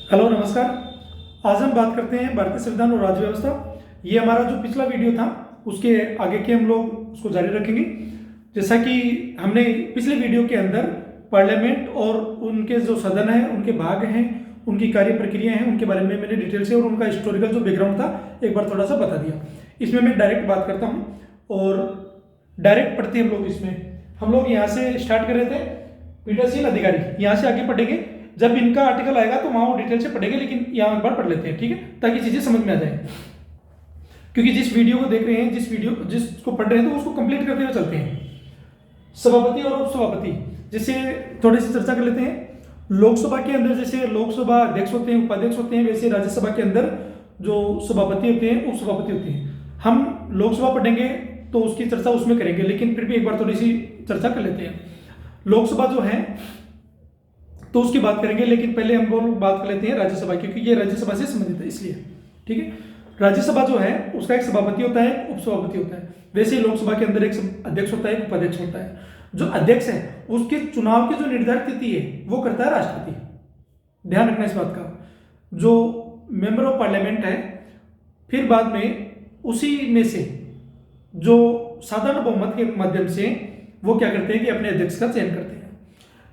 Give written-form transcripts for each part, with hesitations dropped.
Hello नमस्कार। आज हम बात करते हैं भारतीय संविधान और राज्य व्यवस्था। ये हमारा जो पिछला वीडियो था उसके आगे के हम लोग उसको जारी रखेंगे। जैसा कि हमने पिछले वीडियो के अंदर पार्लियामेंट और उनके जो सदन है, उनके भाग हैं, उनकी कार्य प्रक्रिया हैं, उनके बारे में मैंने डिटेल से और उनका हिस्टोरिकल जो बैकग्राउंड था एक बार थोड़ा सा बता दिया। इसमें मैं डायरेक्ट बात करता हूँ और डायरेक्ट पढ़ते हैं हम लोग। इसमें हम लोग यहाँ से स्टार्ट कर रहे थे, पीठासीन अधिकारी, यहाँ से आगे पढ़ेंगे। जब इनका आर्टिकल आएगा तो वहां वो डिटेल से पढ़ेंगे, लेकिन यहाँ एक बार पढ़ लेते हैं, ठीक है, ताकि चीजें समझ में आ जाए। क्योंकि जिस वीडियो को देख रहे हैं, जिसको पढ़ रहे हैं, तो उसको कंप्लीट करते हुए चलते हैं। सभापति और उपसभापति, जैसे थोड़ी सी चर्चा कर लेते हैं। लोकसभा के अंदर जैसे लोकसभा अध्यक्ष होते हैं, उपाध्यक्ष होते हैं, वैसे राज्यसभा के अंदर जो सभापति होते हैं, उपसभापति होते हैं। हम लोकसभा पढ़ेंगे तो उसकी चर्चा उसमें करेंगे, लेकिन फिर भी एक बार थोड़ी सी चर्चा कर लेते हैं। लोकसभा जो है तो उसकी बात करेंगे, लेकिन पहले हम लोग बात कर लेते हैं राज्यसभा, क्योंकि ये राज्यसभा से संबंधित है, इसलिए, ठीक है। राज्यसभा जो है उसका एक सभापति होता है, उपसभापति होता है। वैसे ही लोकसभा के अंदर एक अध्यक्ष होता है, उपाध्यक्ष होता है। जो अध्यक्ष है उसके चुनाव की जो निर्धारित तिथि है वो करता है राष्ट्रपति। ध्यान रखना इस बात का। जो मेंबर ऑफ पार्लियामेंट है, फिर बाद में उसी में से जो साधारण बहुमत के माध्यम से वो क्या करते हैं कि अपने अध्यक्ष का चयन करते हैं।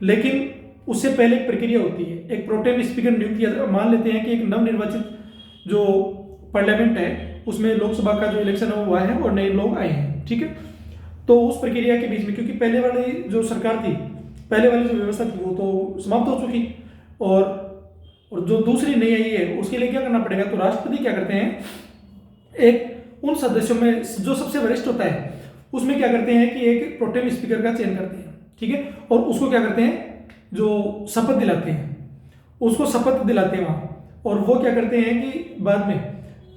लेकिन उससे पहले एक प्रक्रिया होती है, एक प्रोटेम स्पीकर नियुक्त किया। मान लेते हैं कि एक नवनिर्वाचित जो पार्लियामेंट है उसमें लोकसभा का जो इलेक्शन हुआ है और नए लोग आए हैं, ठीक है। तो उस प्रक्रिया के बीच में, क्योंकि पहले वाली जो सरकार थी, पहले वाली जो व्यवस्था थी वो तो समाप्त हो चुकी, और जो दूसरी नई आई है उसके लिए क्या करना पड़ेगा। तो राष्ट्रपति क्या करते हैं, एक उन सदस्यों में जो सबसे वरिष्ठ होता है उसमें क्या करते हैं कि एक प्रोटेम स्पीकर का चयन करते हैं, ठीक है। और उसको क्या करते हैं, जो शपथ दिलाते हैं, उसको शपथ दिलाते हैं वहां। और वो क्या करते हैं कि बाद में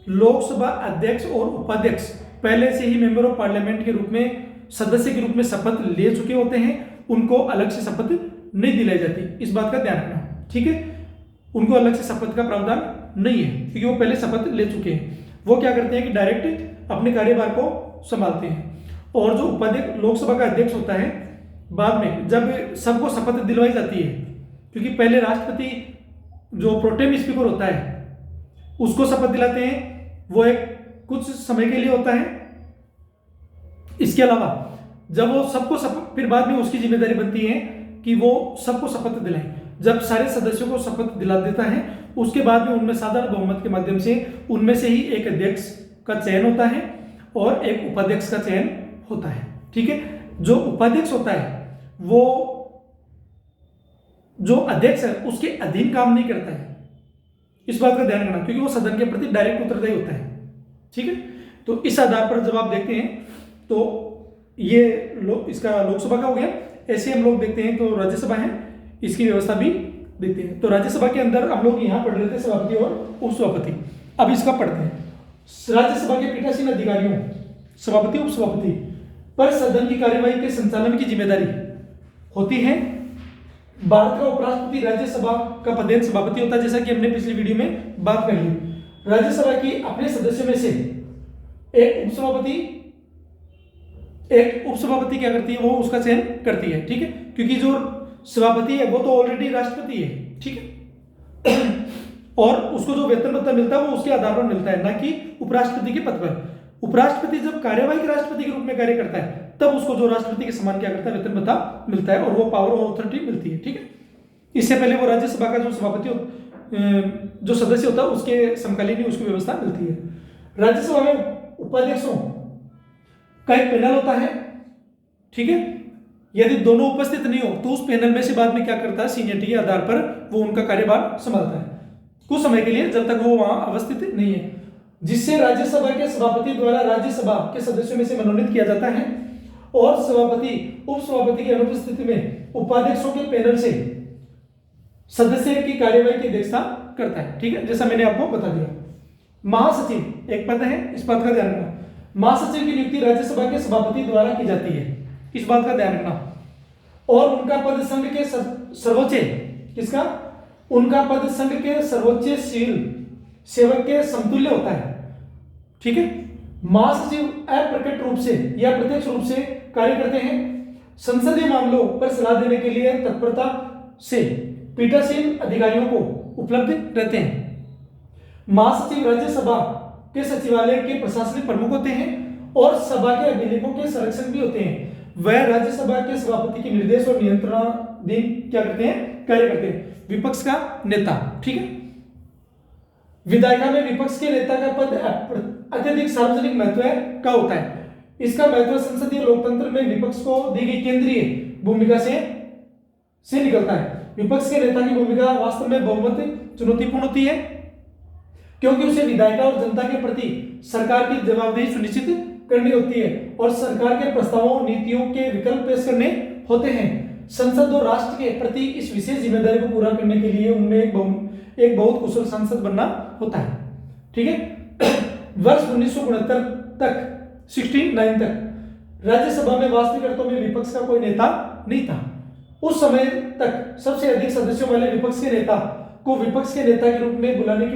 लोकसभा अध्यक्ष और उपाध्यक्ष पहले से ही मेंबर ऑफ पार्लियामेंट के रूप में, सदस्य के रूप में शपथ ले चुके होते हैं, उनको अलग से शपथ नहीं दिलाई जाती। इस बात का ध्यान रखना, ठीक है। उनको अलग से शपथ का प्रावधान नहीं है, क्योंकि वो पहले शपथ ले चुके हैं। वो क्या करते हैं कि डायरेक्ट अपने कार्यभार को संभालते हैं। और जो उपाध्यक्ष, लोकसभा का अध्यक्ष होता है, बाद में जब सबको शपथ दिलवाई जाती है, क्योंकि पहले राष्ट्रपति जो प्रोटेम स्पीकर होता है उसको शपथ दिलाते हैं, वो एक कुछ समय के लिए होता है। इसके अलावा जब वो सबको शपथ, फिर बाद में उसकी जिम्मेदारी बनती है कि वो सबको शपथ दिलाएं। जब सारे सदस्यों को शपथ दिला देता है, उसके बाद में उनमें साधारण बहुमत के माध्यम से उनमें से ही एक अध्यक्ष का चयन होता है और एक उपाध्यक्ष का चयन होता है, ठीक है। जो उपाध्यक्ष होता है वो जो अध्यक्ष है उसके अधीन काम नहीं करता है। इस बात का ध्यान रखना, क्योंकि वो सदन के प्रति डायरेक्ट उत्तरदायी होता है, ठीक है। तो इस आधार पर जब आप देखते हैं तो ये इसका लोकसभा का हो गया। ऐसे हम लोग देखते हैं तो राज्यसभा है, इसकी व्यवस्था भी देखते हैं। तो राज्यसभा के अंदर हम लोग यहाँ पढ़ रहे थे सभापति और उपसभापति। अब इसका पढ़ते हैं। राज्यसभा के पीठासीन अधिकारियों, सभापति उपसभापति पर सदन की कार्यवाही के संचालन की जिम्मेदारी होती है। भारत का उपराष्ट्रपति राज्यसभा का पदेन सभापति होता है, जैसा कि हमने पिछली वीडियो में बात कर ली। राज्यसभा की अपने सदस्यों में से एक उपसभापति क्या करती है, वो उसका चयन करती है, ठीक है। क्योंकि जो सभापति है वो तो ऑलरेडी राष्ट्रपति है, ठीक है। और उसको जो वेतन भत्ता मिलता है वो उसके आधार पर मिलता है, ना कि उपराष्ट्रपति के पद पर। उपराष्ट्रपति जब कार्यवाही राष्ट्रपति के रूप में कार्य करता है तब उसको जो राष्ट्रपति के समान क्या करता है, वेतन भत्ता मिलता है, और वो पावर और अथॉरिटी मिलती है, ठीक है। इससे पहले वो राज्यसभा का जो सभापति जो सदस्य होता है उसके समकालीन ही उसकी व्यवस्था मिलती है। राज्यसभा में उपाध्यक्षों का एक पैनल होता है, ठीक है। यदि दोनों उपस्थित नहीं हो तो उस पैनल में से बाद में क्या करता है, सीनियरिटी के आधार पर वो उनका कार्यभार संभालता है कुछ समय के लिए, जब तक वो वहां अवस्थित नहीं है। जिससे राज्यसभा के सभापति द्वारा राज्यसभा के सदस्यों में से मनोनीत किया जाता है, और सभापति उपसभापति की अनुपस्थिति में उपाध्यक्षों के पैनल से सदस्य की कार्यवाही की अध्यक्षता करता है, ठीक है, जैसा मैंने आपको बता दिया। महासचिव एक पद है, इस बात का ध्यान रखना। महासचिव की नियुक्ति राज्यसभा के सभापति द्वारा की जाती है, इस बात का ध्यान रखना। और उनका पद संघ के सर्वोच्च, किसका, उनका पद संघ के सर्वोच्च सिविल सेवक के समतुल्य होता है, ठीक है। महासचिव अप्रकट रूप से या प्रत्यक्ष रूप से कार्य करते हैं। संसदीय मामलों पर सलाह देने के लिए तत्परता से पीठासीन अधिकारियों को उपलब्ध रहते हैं। महासचिव राज्यसभा के सचिवालय के प्रशासनिक प्रमुख होते हैं और सभा के अभिलेखों के संरक्षक भी होते हैं। वह राज्यसभा के सभापति के निर्देश और नियंत्रणाधीन क्या करते हैं, कार्य करते हैं। विपक्ष का नेता, ठीक है। विधायिका में विपक्ष के नेता का पद अत्यधिक सार्वजनिक महत्व का होता है। इसका महत्व संसदीय लोकतंत्र में विपक्ष को दी गई केंद्रीय भूमिका से निकलता है। विपक्ष के नेता की भूमिका वास्तव में बहुमत चुनौतीपूर्ण होती है, क्योंकि उसे विधायिका और जनता के प्रति सरकार की जवाबदेही सुनिश्चित करनी होती है और सरकार के प्रस्तावों नीतियों के विकल्प पेश करने होते हैं। संसद और राष्ट्र के प्रति इस विशेष जिम्मेदारी को पूरा करने के लिए उनमें एक बहुत कुशल सांसद बनना होता है, ठीक है। वर्ष 1969 तक 69 तक राज्यसभा में वास्तविक अर्थों में विपक्ष का कोई नेता नहीं था। उस समय तक सबसे अधिक सदस्यों वाले विपक्ष के नेता को विपक्ष के नेता के रूप में बुलाने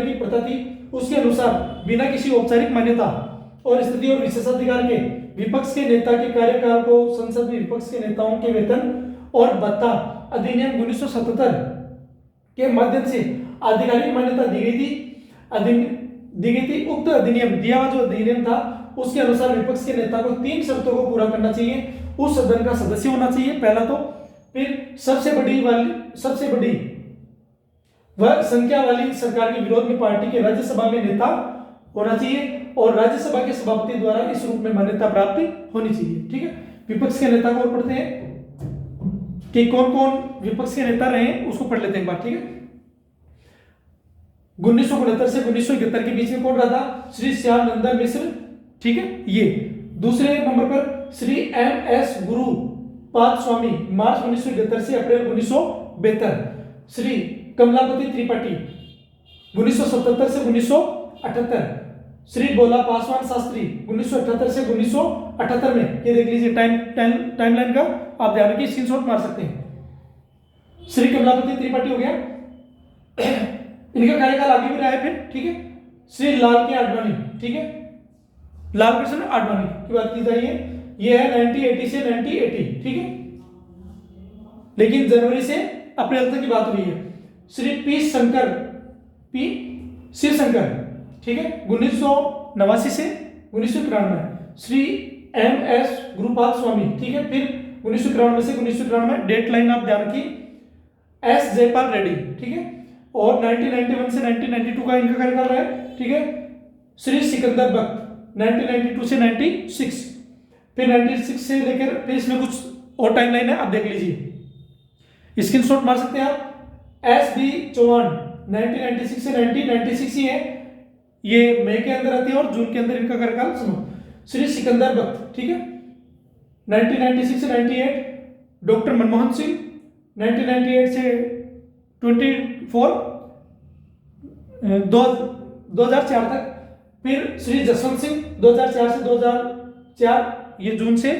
की प्रथा थी। उसके अनुसार बिना किसी औपचारिक मान्यता और स्थिति और विशेषाधिकार के विपक्ष के नेता के कार्यकाल को संसद में विपक्ष के नेताओं के वेतन और भत्ता अधिनियम 1977 के माध्यम से आधिकारिक मान्यता दी गई थी। उक्त अधिनियम दिया हुआ जो अधिनियम था उसके अनुसार विपक्ष के नेता को 3 शर्तों को पूरा करना चाहिए। उस सदन का सदस्य होना चाहिए पहला तो, फिर सबसे बड़ी वह संख्या वाली सरकार के विरोध में पार्टी के राज्यसभा में नेता होना चाहिए और राज्यसभा के सभापति द्वारा इस रूप में मान्यता प्राप्त होनी चाहिए, ठीक है। विपक्ष के नेता को पढ़ते हैं कि कौन कौन विपक्ष के नेता रहे उसको पढ़ लेते हैं एक बार, ठीक है। 1969 से 1971 के बीच में कौन रहा था? श्री श्याम नंदन मिश्र, ठीक है। ये दूसरे नंबर पर श्री MS गुरुपाद स्वामी, मार्च 1971 से अप्रैल 1972। श्री कमलापति त्रिपाठी 1977 से 1978। श्री बोला पासवान शास्त्री 1978 से 1978 में, ये देख लीजिए टाइमलाइन का आप ध्यान रखिए, स्क्रीनशॉट मार सकते हैं। श्री कमलापति त्रिपाठी हो गया, इनका कार्यकाल आगे भी रहा है फिर, ठीक है। श्री लाल के आडवाणी, ठीक है, लाल कृष्ण आडवाणी की बात की जाए, ये है 1980 से 1980, ठीक है, लेकिन जनवरी से अप्रैल तक की बात हुई है। श्री शिव शंकर, ठीक है, 1989 से 1993। श्री MS गुरुपाद स्वामी, ठीक है, फिर 1993 से 1993, डेट लाइन आप ध्यान रखिए। S जयपाल रेड्डी, ठीक है, और 1991 से 1992 का इनका कार्यकाल रहा है, ठीक है। श्री सिकंदर बख्त 1992 से 96, फिर 96 से लेकर फिर इसमें कुछ और टाइम लाइन है, आप देख लीजिए, स्क्रीनशॉट मार सकते हैं आप। SB चौहान 1996 से 1996 ही है, ये मई के अंदर आती है और जून के अंदर इनका कार्यकाल सुनो। श्री सिकंदर बख्त, ठीक है, 1996 से 98। डॉक्टर मनमोहन सिंह 1998 से 24 2004 तक। फिर श्री जसवंत सिंह 2004 से 2004, ये जून से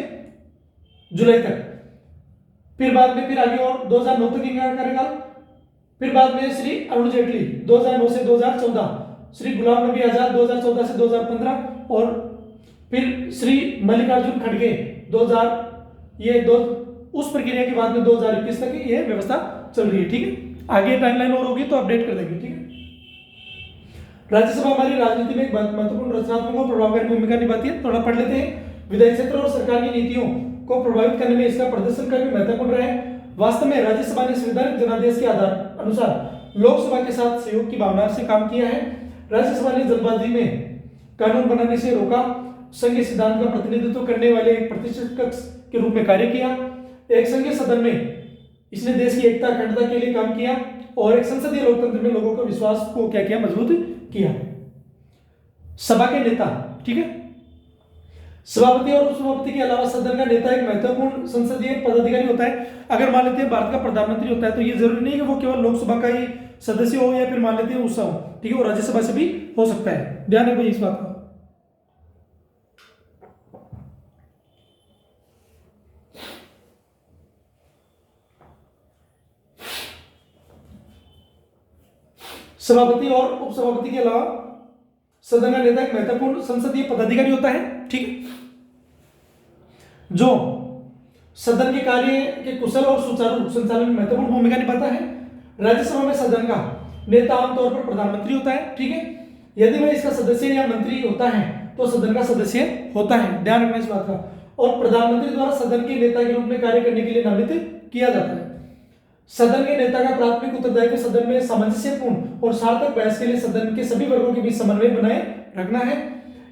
जुलाई तक। फिर बाद में फिर आगे और 2009 तक इनका कार्यकाल। फिर बाद में श्री अरुण जेटली 2009 से 2014। श्री गुलाम नबी आजाद 2014 से 2015 और फिर श्री मल्लिकार्जुन खड़गे 2000, ये उस प्रक्रिया के बाद में 2021 तक ये व्यवस्था चल रही है, ठीक है। आगे टाइमलाइन और होगी तो अपडेट कर देंगे, ठीक है। राज्यसभा हमारी राजनीति में एक महत्वपूर्ण रचनात्मक और प्रभावकारी भूमिका निभाती है, थोड़ा पढ़ लेते हैं। विधायी क्षेत्र और सरकार की नीतियों को प्रभावित करने में इसका प्रदर्शन का भी महत्वपूर्ण रहा है। वास्तव में राज्यसभा ने संवैधानिक जनादेश के आधार अनुसार लोकसभा के साथ सहयोग की भावना से काम किया है। राज्यसभा ने जल्दबाजी में कानून बनाने से रोका, संघीय सिद्धांत का प्रतिनिधित्व करने वाले एक प्रतिष्ठित कक्ष के रूप में कार्य किया। एक संघीय सदन में इसने देश की एकता अखंडता के लिए काम किया और एक संसदीय लोकतंत्र में लोगों के विश्वास को क्या किया, मजबूत किया। सभा के नेता, ठीक है, सभापति और उपसभापति के अलावा सदन का नेता एक महत्वपूर्ण संसदीय पदाधिकारी होता है। अगर मान लेते हैं भारत का प्रधानमंत्री होता है तो ये जरूरी नहीं है कि वो केवल लोकसभा का ही सदस्य हो या फिर मान लेते हैं उसका हो, ठीक है, वो राज्यसभा से भी हो सकता है। ध्यान रखिए इस बात का। सभापति और उपसभापति के अलावा सदन का नेता एक महत्वपूर्ण संसदीय पदाधिकारी होता है, ठीक है, जो सदन के कार्य के कुशल और सुचारू संचालन में महत्वपूर्ण भूमिका निभाता है। राज्यसभा में सदन का नेता आमतौर पर प्रधानमंत्री होता है, ठीक है। यदि वह इसका सदस्य या मंत्री होता है तो सदन का सदस्य होता है, ध्यान रखना इस बात का। और प्रधानमंत्री द्वारा सदन के नेता के रूप में कार्य करने के लिए नामित किया जाता है। सदन के नेता का प्राथमिक उत्तरदायित्व सदन में सामंजस्यपूर्ण और सार्थक बहस के लिए सदन के सभी वर्गों के बीच समन्वय बनाए रखना है।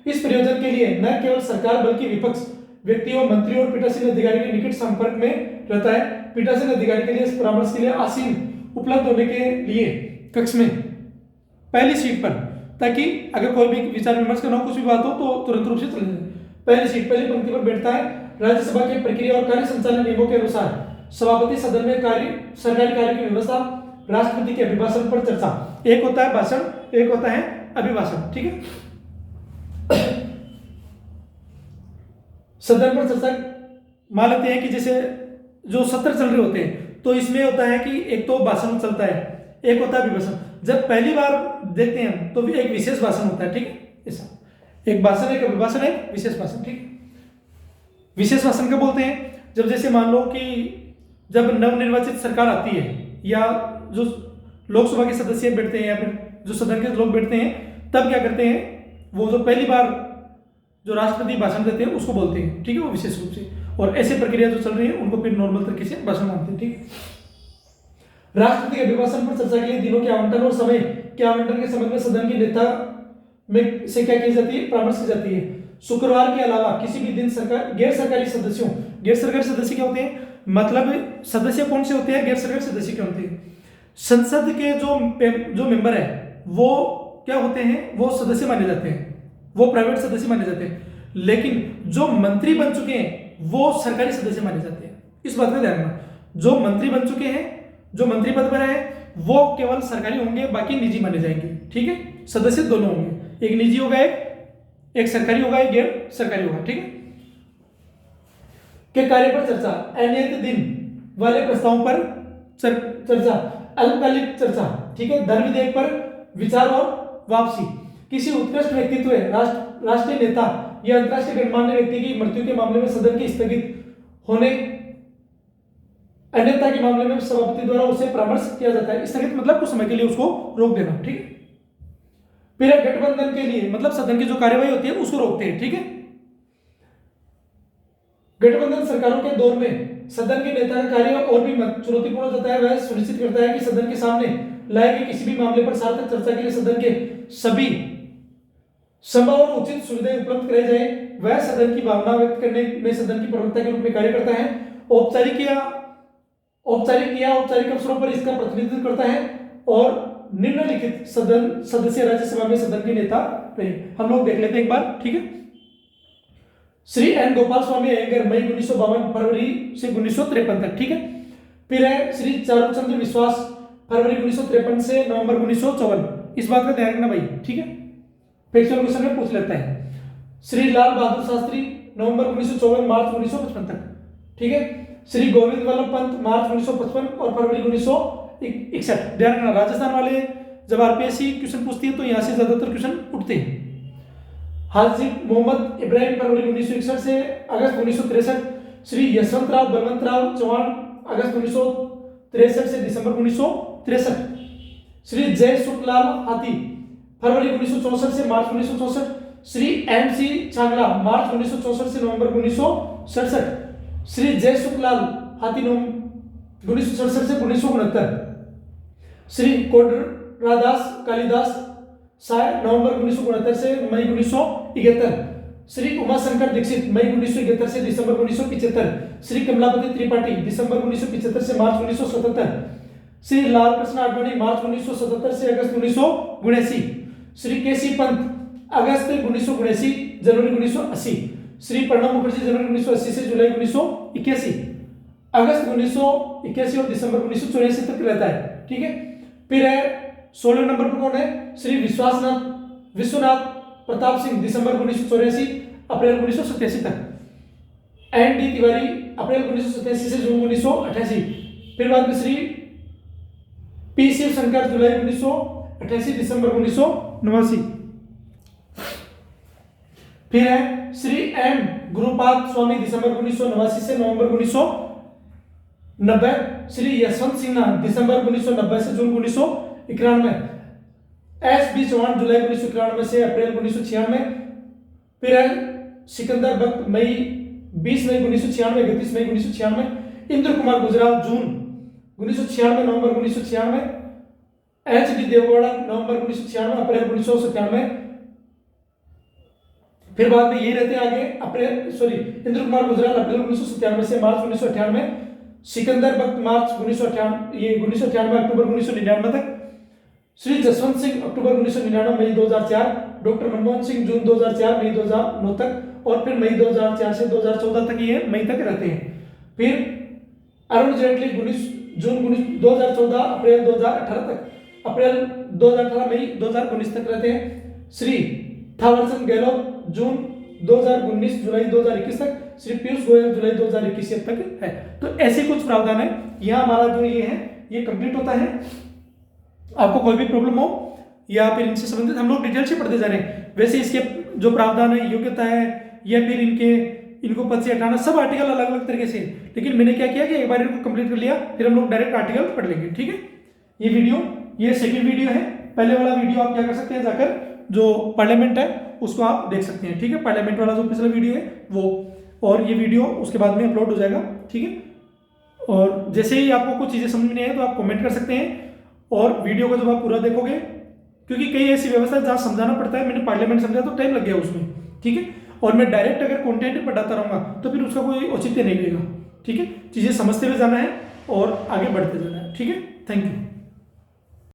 इस प्रयोजन के लिए न केवल सरकार बल्कि विपक्ष व्यक्तियों, मंत्री और पीठासीन अधिकारी के निकट संपर्क में रहता है। पीठासीन अधिकारी के लिए परामर्श के लिए आसीन उपलब्ध होने के लिए कक्ष में पहली सीट पर, ताकि अगर कोई भी विचार विमर्श करना हो, कुछ भी बात हो तो तुरंत रूप से चले जाए। पहली सीट पहली पंक्ति पर बैठता है। राज्यसभा के प्रक्रिया और कार्य संचालन नियमों के अनुसार सभापति सदन में सरकारी कार्य की व्यवस्था, राष्ट्रपति के अभिभाषण पर चर्चा, एक होता है भाषण, एक होता है अभिभाषण, ठीक है। सदन पर चर्चा मान लेते हैं कि जैसे जो सत्र चल रहे होते हैं तो इसमें होता है कि एक तो भाषण चलता है, एक होता है अभिभाषण। जब पहली बार देखते हैं तो भी एक विशेष भाषण होता है, ठीक है। ऐसा एक भाषण, एक अभिभाषण, एक विशेष भाषण, ठीक है। विशेष भाषण क्या बोलते हैं? जब जैसे मान लो कि जब नवनिर्वाचित सरकार आती है या जो लोकसभा के सदस्य बैठते हैं या फिर जो सदन के लोग बैठते हैं, तब क्या करते हैं, वो जो पहली बार जो राष्ट्रपति भाषण देते हैं उसको बोलते हैं, ठीक है, वो विशेष रूप से। और ऐसे प्रक्रिया जो चल रही है उनको फिर नॉर्मल तरीके से भाषण मानते हैं, ठीक है। राष्ट्रपति के अभिभाषण पर चर्चा के लिए दिनों के आवंटन और समय के आवंटन के संबंध में सदन के नेता में से क्या की जाती है, परामर्श की जाती है। शुक्रवार के अलावा किसी भी दिन सरकार गैर सरकारी सदस्यों, गैर सरकारी सदस्य क्या होते हैं, मतलब सदस्य कौन से होते हैं, गैर सरकारी सदस्य क्या होते हैं। संसद के जो मेंबर है वो क्या होते हैं, वो सदस्य माने जाते हैं, वो प्राइवेट सदस्य माने जाते हैं। लेकिन जो मंत्री बन चुके हैं वो सरकारी सदस्य माने जाते हैं। इस बात का ध्यान रखना, जो मंत्री बन चुके हैं, जो मंत्री पद पर है, वो केवल सरकारी होंगे, बाकी निजी माने जाएंगे, ठीक है। सदस्य दोनों होंगे, एक निजी होगा, एक सरकारी होगा, एक गैर सरकारी होगा, ठीक है। के कार्य पर चर्चा, अनियत दिन वाले प्रस्तावों पर चर्चा, अल्पकालिक चर्चा, ठीक है। धन विधेयक पर विचार और वापसी, किसी उत्कृष्ट व्यक्तित्व, राष्ट्रीय नेता या अंतरराष्ट्रीय गणमान्य व्यक्ति की मृत्यु के मामले में सदन के स्थगित होने, अन्यथा के मामले में सभापति द्वारा उसे परामर्श किया जाता है। स्थगित मतलब कुछ समय के लिए उसको रोक देना, ठीक है। फिर गठबंधन के लिए मतलब सदन की जो कार्यवाही होती है उसको रोकते हैं, ठीक है। गठबंधन सरकारों के दौर में सदन के नेता का कार्य और भी चुनौतीपूर्ण हो जाता है। वह सुनिश्चित करता है कि सदन के सामने लाए गए किसी भी मामले पर सार्थक चर्चा के लिए सदन के सभी संभव और उचित सुविधाएं उपलब्ध कराई जाए। वह सदन की भावना व्यक्त करने में सदन की प्रवक्ता के रूप में कार्य करता है। औपचारिक या औपचारिक अवसरों पर इसका प्रतिनिधित्व करता है और निम्नलिखित सदस्य राज्यसभा में सदन के नेता रहे। हम लोग देख लेते हैं एक बार, ठीक है। श्री एन गोपाल स्वामी अयंगर, मई 1952 फरवरी से 1953 तक, ठीक है। फिर है श्री चारुचंद्र विश्वास, फरवरी 1953 से नवंबर 1954। इस बात का ध्यान रखना भाई, ठीक है, फैक्चुअल क्वेश्चन में पूछ लेता है। श्री लाल बहादुर शास्त्री, नवंबर 1954 मार्च 1955 तक, ठीक है। श्री गोविंद वल्लभ पंत, मार्च 1955 और फरवरी 1961। ध्यान रखना, राजस्थान वाले जब आरपीएससी क्वेश्चन पूछती है तो यहाँ से ज्यादातर क्वेश्चन उठते हैं। हाजी मोहम्मद इब्राहिम, फरवरी 1961 से अगस्त 1963। श्री यशवंतराव बलवंतराव चौहान, अगस्त 1963 से दिसंबर 1963। श्री जय सुखलाल हाथी, फरवरी 1964 से मार्च 1964। श्री एम सी छांगला, मार्च 1964 से नवंबर 1967। श्री जय सुखलाल हाथी, 1967 से 1969। श्री कोडरादास कालिदास साय, नवंबर 1969 से मई 1971। श्री उमाशंकर दीक्षित, मई 1971 से दिसंबर 1975। श्री कमलापति त्रिपाठी, दिसंबर 1975 से मार्च 1977। श्री लाल कृष्ण आडवाणी, मार्च 1977 से अगस्त 1979। श्री केसी पंत, अगस्त 1979 जनवरी 1980। श्री प्रणब मुखर्जी, जनवरी 1980 से जुलाई 1981। अगस्त 1981 और दिसंबर 1984 तक रहता है, ठीक है। फिर है 16 नंबर पर कौन है, श्री विश्वनाथ प्रताप सिंह, दिसंबर 1984 अप्रैल 1987 तक। एन डी तिवारी, अप्रैल 1987 से जून 1988। फिर बाद में श्री पी शिव शंकर, जुलाई 1988 दिसंबर 1989। फिर है श्री एम गुरुपाद स्वामी दिसंबर 1989 से नवंबर 1990, श्री यशवंत सिन्हा दिसंबर 1990 से जून 1991, एस बी चौहान जुलाई 1991 से अप्रैल 1996, फिर है सिकंदर बख्त मई 20 मई 1996 31 मई 1996, इंद्र कुमार गुजराल जून 1996 नवंबर 1996, एच डी देवगौड़ा नवंबर 1996 अप्रैल 1997, फिर बाद में ये रहते हैं आगे इंद्र कुमार गुजराल अप्रैल 1997 से मार्च 1998, सिकंदर बख्त मार्च 1998 ये 1998 अक्टूबर 1999 तक, श्री जसवंत सिंह अक्टूबर 1999 मई 2004, डॉक्टर मनमोहन सिंह जून 2004 मई 2009 तक, और फिर मई 2004 से 2014 तक ये मई तक रहते हैं। फिर अरुण जेटली जून 2014 अप्रैल 2018 तक, अप्रैल 2018 मई 2019 तक रहते हैं। श्री थावरचंद गहलोत जून 2019 जुलाई 2021 तक, श्री पीयूष गोयल जुलाई 2021 तक है। तो ऐसे कुछ प्रावधान है। यहाँ हमारा जो ये है ये कंप्लीट होता है। आपको कोई भी प्रॉब्लम हो या फिर इनसे संबंधित हम लोग डिटेल से पढ़ते जा रहे हैं। वैसे इसके जो प्रावधान है, योग्यता है या फिर इनको पद से हटाना, सब आर्टिकल अलग अलग तरीके से, लेकिन मैंने क्या किया कि एक बार इनको कंप्लीट कर लिया, फिर हम लोग डायरेक्ट आर्टिकल पढ़ लेंगे। ठीक है, ये सेकंड वीडियो है। पहले वाला वीडियो आप क्या कर सकते हैं, जाकर जो पार्लियामेंट है उसको आप देख सकते हैं। ठीक है, पार्लियामेंट वाला जो पिछला वीडियो है वो, और ये वीडियो उसके बाद में अपलोड हो जाएगा। ठीक है, और जैसे ही आपको कुछ चीज़ें समझ में नहीं आए तो आप कमेंट कर सकते हैं, और वीडियो को जब आप पूरा देखोगे, क्योंकि कई ऐसी व्यवस्था जहाँ समझाना पड़ता है, मैंने पार्लियामेंट समझा तो टाइम लग गया उसमें। ठीक है, और मैं डायरेक्ट अगर कंटेंट पढ़ाता रहूँगा तो फिर उसका कोई औचित्य नहीं रहेगा। ठीक है, चीज़ें समझते हुए जाना है और आगे बढ़ते जाना है। ठीक है, थैंक यू।